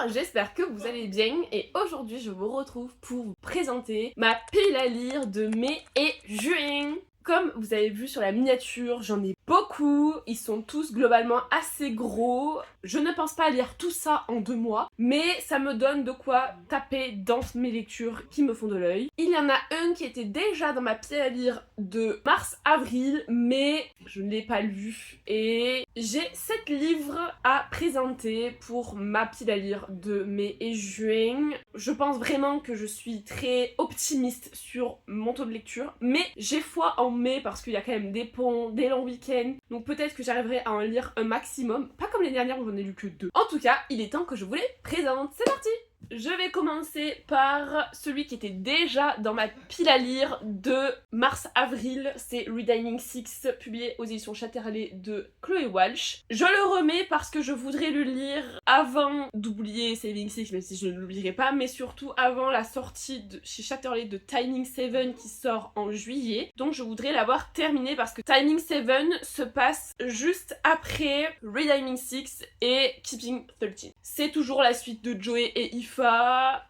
j'espère que vous allez bien et aujourd'hui je vous retrouve pour vous présenter ma pile à lire de mai et juin. Comme vous avez vu sur la miniature, j'en ai beaucoup, ils sont tous globalement assez gros. Je ne pense pas lire tout ça en 2 mois, mais ça me donne de quoi taper dans mes lectures qui me font de l'œil. Il y en a un qui était déjà dans ma pile à lire de mars-avril, mais je ne l'ai pas lu. Et j'ai 7 livres à présenter pour ma pile à lire de mai et juin. Je pense vraiment que je suis très optimiste sur mon taux de lecture, mais j'ai foi en mai parce qu'il y a quand même des ponts, des longs week-ends, donc peut-être que j'arriverai à en lire un maximum, pas comme les dernières où j'en ai lu que 2. En tout cas, il est temps que je vous les présente, c'est parti! Je vais commencer par celui qui était déjà dans ma pile à lire de mars-avril, c'est Redining 6, publié aux éditions Chatterley de Chloé Walsh. Je le remets parce que je voudrais le lire avant d'oublier Saving Six, même si je ne l'oublierai pas, mais surtout avant la sortie chez Chatterley de Timing 7 qui sort en juillet. Donc je voudrais l'avoir terminé parce que Timing 7 se passe juste après Redining 6 et Keeping 13. C'est toujours la suite de Joey et Aoife,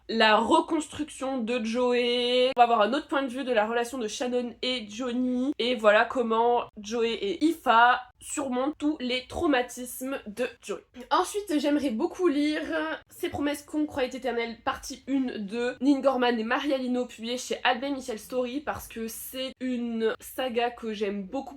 la reconstruction de Joey. On va avoir un autre point de vue de la relation de Shannon et Johnny. Et voilà comment Joey et Aoife surmontent tous les traumatismes de Joey. Ensuite, j'aimerais beaucoup lire Ces promesses qu'on croyait éternelles, partie 1 de Neil Gorman et Maria Lino, publiée chez Albin Michel Story, parce que c'est une saga que j'aime beaucoup.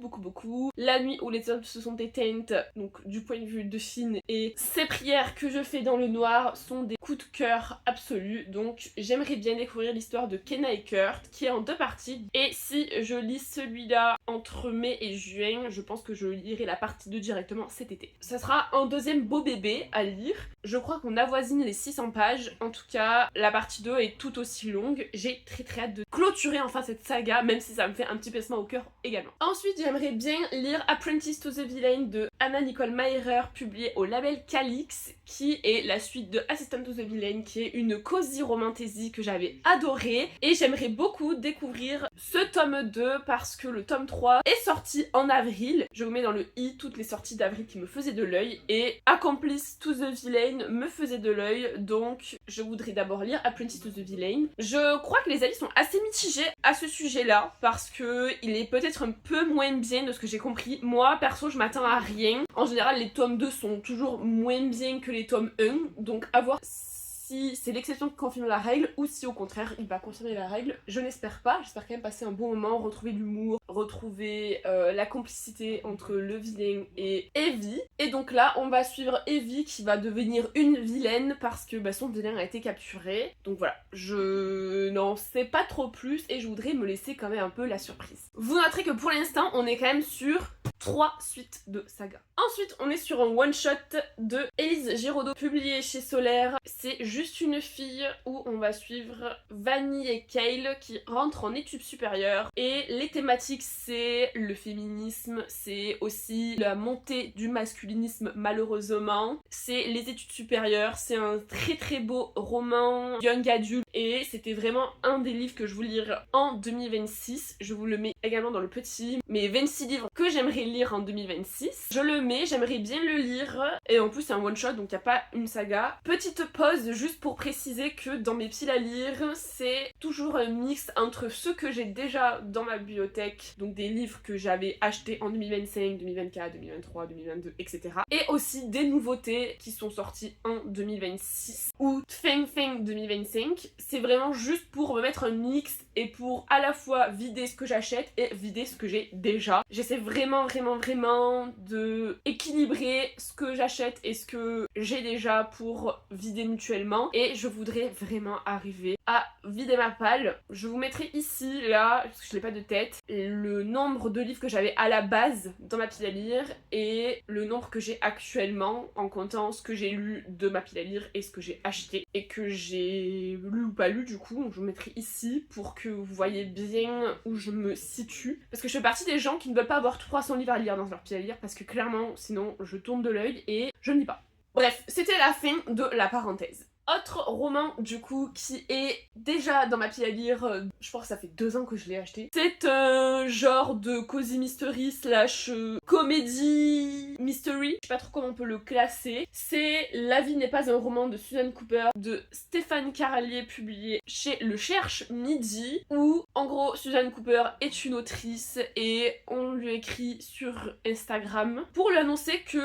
La nuit où les hommes se sont éteintes, donc du point de vue de Finn, et ces prières que je fais dans le noir sont des coups de cœur absolus, donc j'aimerais bien découvrir l'histoire de Kenna et Kurt, qui est en 2 parties, et si je lis celui-là entre mai et juin, je pense que je lirai la partie 2 directement cet été. Ça sera un deuxième beau bébé à lire. Je crois qu'on avoisine les 600 pages. En tout cas, la partie 2 est tout aussi longue. J'ai très hâte de clôturer enfin cette saga, même si ça me fait un petit pincement au cœur également. Ensuite, j'aimerais bien lire Apprentice to the Villain de Anna Nicole Meirer, publié au label Calix, qui est la suite de Assistant to the Villain, qui est une cozy romantasy que j'avais adorée. Et j'aimerais beaucoup découvrir ce tome 2 parce que le tome 3 est sorti en avril. Je vous mets dans le i toutes les sorties d'avril qui me faisaient de l'œil, et Accomplice to the Villain me faisait de l'œil, donc je voudrais d'abord lire Apprentice to the Villain. Je crois que les avis sont assez mitigés à ce sujet-là, parce que il est peut-être un peu moins bien de ce que j'ai compris. Moi, perso, je m'attends à rien. En général, les tomes 2 sont toujours moins bien que les tomes 1, donc à voir si c'est l'exception qui confirme la règle ou si au contraire il va confirmer la règle. Je n'espère pas, j'espère quand même passer un bon moment, retrouver l'humour, retrouver la complicité entre le vilain et Evie. Et donc là on va suivre Evie qui va devenir une vilaine parce que son vilain a été capturé. Donc voilà, je n'en sais pas trop plus et je voudrais me laisser quand même un peu la surprise. Vous noterez que pour l'instant on est quand même sur 3 suites de saga. Ensuite, on est sur un one-shot de Élise Giraudot, publié chez Solaire. C'est juste une fille où on va suivre Vanny et Kale qui rentrent en études supérieures. Et les thématiques, c'est le féminisme, c'est aussi la montée du masculinisme malheureusement. C'est les études supérieures, c'est un très beau roman young adulte. Et c'était vraiment un des livres que je voulais lire en 2026. Je vous le mets également dans le petit. Mes 26 livres que j'aimerais lire en 2026. Je le mets, j'aimerais bien le lire. Et en plus c'est un one shot donc il n'y a pas une saga. Petite pause juste pour préciser que dans mes piles à lire, c'est toujours un mix entre ceux que j'ai déjà dans ma bibliothèque, donc des livres que j'avais achetés en 2025, 2024, 2023, 2022, etc. Et aussi des nouveautés qui sont sorties en 2026 ou fin 2025. C'est vraiment juste pour me mettre un mix et pour à la fois vider ce que j'achète et vider ce que j'ai déjà. J'essaie vraiment de équilibrer ce que j'achète et ce que j'ai déjà pour vider mutuellement, et je voudrais vraiment arriver à vider ma palle. Je vous mettrai ici, là, parce que je n'ai pas de tête, le nombre de livres que j'avais à la base dans ma pile à lire et le nombre que j'ai actuellement en comptant ce que j'ai lu de ma pile à lire et ce que j'ai acheté et que j'ai lu ou pas lu. Du coup je vous mettrai ici pour que vous voyez bien où je me situe, parce que je fais partie des gens qui ne veulent pas avoir 300 livres à lire dans leur pile à lire parce que clairement sinon je tourne de l'œil et je ne lis pas. Bref, c'était la fin de la parenthèse. Autre roman du coup qui est déjà dans ma pile à lire, je pense que ça fait 2 ans que je l'ai acheté. C'est un genre de cozy mystery slash comédie mystery je sais pas trop comment on peut le classer. C'est La vie n'est pas un roman de Suzanne Cooper de Stéphane Carlier, publié chez Le Cherche Midi, où en gros Suzanne Cooper est une autrice et on lui écrit sur Instagram pour lui annoncer que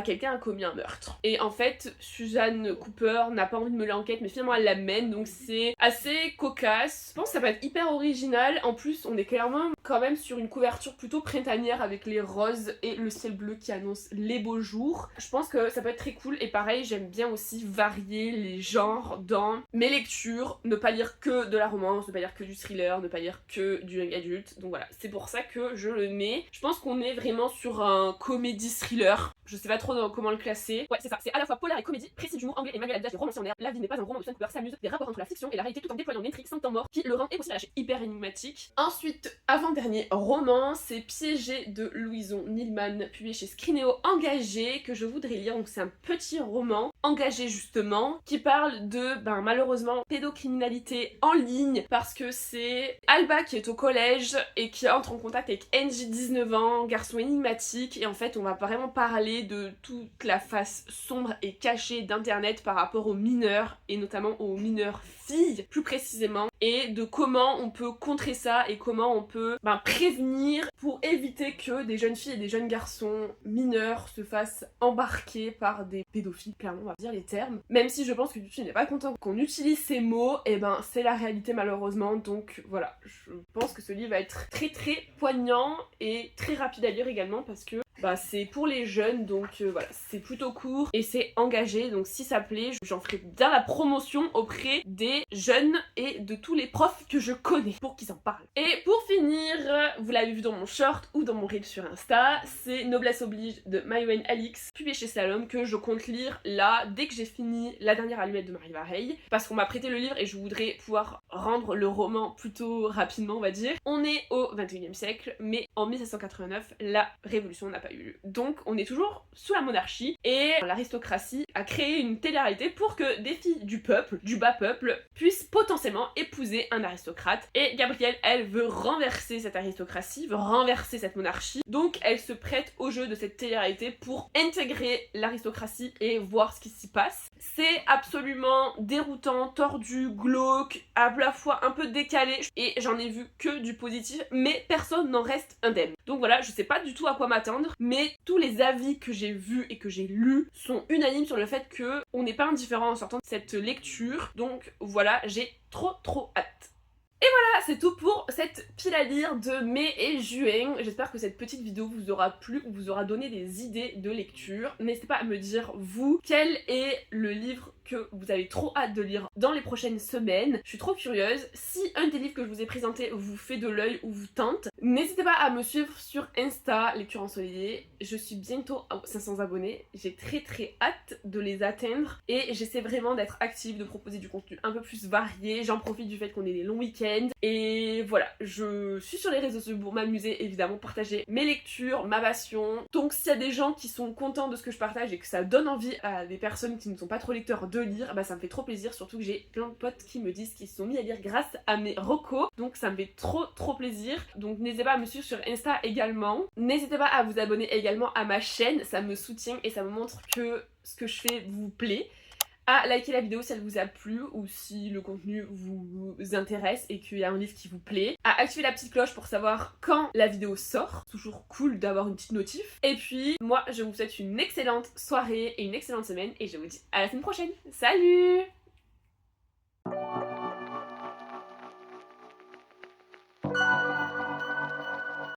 quelqu'un a commis un meurtre. Et en fait Suzanne Cooper n'a pas envie de mener l'enquête, mais finalement elle l'amène, donc c'est assez cocasse. Je pense que ça va être hyper original. En plus on est clairement quand même sur une couverture plutôt printanière avec les roses et le ciel bleu qui annonce les beaux jours. Je pense que ça peut être très cool, et pareil j'aime bien aussi varier les genres dans mes lectures, ne pas lire que de la romance, ne pas lire que du thriller, ne pas lire que du young adulte. Donc voilà, c'est pour ça que je le mets. Je pense qu'on est vraiment sur un comédie thriller. Je sais pas trop comment le classer. Ouais, c'est ça, c'est à la fois polar et comédie, précis d'humour anglais et malgré l'habillage des romanciers en air. La vie n'est pas un roman où Suzanne Cooper s'amuse des rapports entre la fiction et la réalité tout en déployant une intrigue sans temps mort qui le rend impossible à lâcher. Hyper énigmatique. Ensuite, avant-dernier roman, c'est Piégé de Louison Nilman, publié chez Scrinéo Engagé, que je voudrais lire. Donc c'est un petit roman engagé justement, qui parle de, malheureusement, pédocriminalité en ligne, parce que c'est Alba qui est au collège et qui entre en contact avec Angie, 19 ans, garçon énigmatique, et en fait on va vraiment parler de toute la face sombre et cachée d'internet par rapport aux mineurs, et notamment aux mineurs filles plus précisément, et de comment on peut contrer ça et comment on peut prévenir pour éviter que des jeunes filles et des jeunes garçons mineurs se fassent embarquer par des pédophiles, clairement on va dire les termes. Même si je pense que YouTube n'est pas content qu'on utilise ces mots, et c'est la réalité malheureusement. Donc voilà, je pense que ce livre va être très très poignant et très rapide à lire également, parce que c'est pour les jeunes, donc voilà, c'est plutôt court et c'est engagé, donc si ça plaît, j'en ferai bien la promotion auprès des jeunes et de tous les profs que je connais pour qu'ils en parlent. Et pour finir, vous l'avez vu dans mon short ou dans mon reel sur Insta, c'est Noblesse oblige de Maïwenn Alix, publié chez Salom, que je compte lire là dès que j'ai fini La dernière allumette de Marie Vareille, parce qu'on m'a prêté le livre et je voudrais pouvoir rendre le roman plutôt rapidement, on va dire. On est au 21e siècle, mais en 1789, la révolution n'a pas eu lieu. Donc on est toujours sous la monarchie, et l'aristocratie a créé une télé-réalité pour que des filles du peuple, du bas peuple, puissent potentiellement épouser un aristocrate. Et Gabrielle, elle veut renverser cette aristocratie, veut renverser cette monarchie, donc elle se prête au jeu de cette télé-réalité pour intégrer l'aristocratie et voir ce qui s'y passe. C'est absolument déroutant, tordu, glauque, à la fois un peu décalé, et j'en ai vu que du positif, mais personne n'en reste indemne. Donc voilà, je sais pas du tout à quoi m'attendre, mais tous les avis que j'ai vus et que j'ai lus sont unanimes sur le fait que on n'est pas indifférent en sortant de cette lecture. Donc voilà, j'ai trop hâte. Et voilà, c'est tout pour cette pile à lire de mai et juin. J'espère que cette petite vidéo vous aura plu ou vous aura donné des idées de lecture. N'hésitez pas à me dire, vous, quel est le livre que vous avez trop hâte de lire dans les prochaines semaines. Je suis trop curieuse. Si un des livres que je vous ai présenté vous fait de l'œil ou vous tente, n'hésitez pas à me suivre sur Insta, Lecture Ensoleillée. Je suis bientôt à 500 abonnés. J'ai très hâte de les atteindre, et j'essaie vraiment d'être active, de proposer du contenu un peu plus varié. J'en profite du fait qu'on ait les longs week-ends. Et voilà, je suis sur les réseaux sociaux pour m'amuser, évidemment, partager mes lectures, ma passion. Donc s'il y a des gens qui sont contents de ce que je partage et que ça donne envie à des personnes qui ne sont pas trop lecteurs de lire, ça me fait trop plaisir, surtout que j'ai plein de potes qui me disent qu'ils se sont mis à lire grâce à mes recos, donc ça me fait trop plaisir. Donc n'hésitez pas à me suivre sur Insta également. N'hésitez pas à vous abonner également à ma chaîne, ça me soutient et ça me montre que ce que je fais vous plaît. À liker la vidéo si elle vous a plu ou si le contenu vous intéresse et qu'il y a un livre qui vous plaît. À activer la petite cloche pour savoir quand la vidéo sort. Toujours cool d'avoir une petite notif. Et puis moi je vous souhaite une excellente soirée et une excellente semaine, et je vous dis à la semaine prochaine. Salut!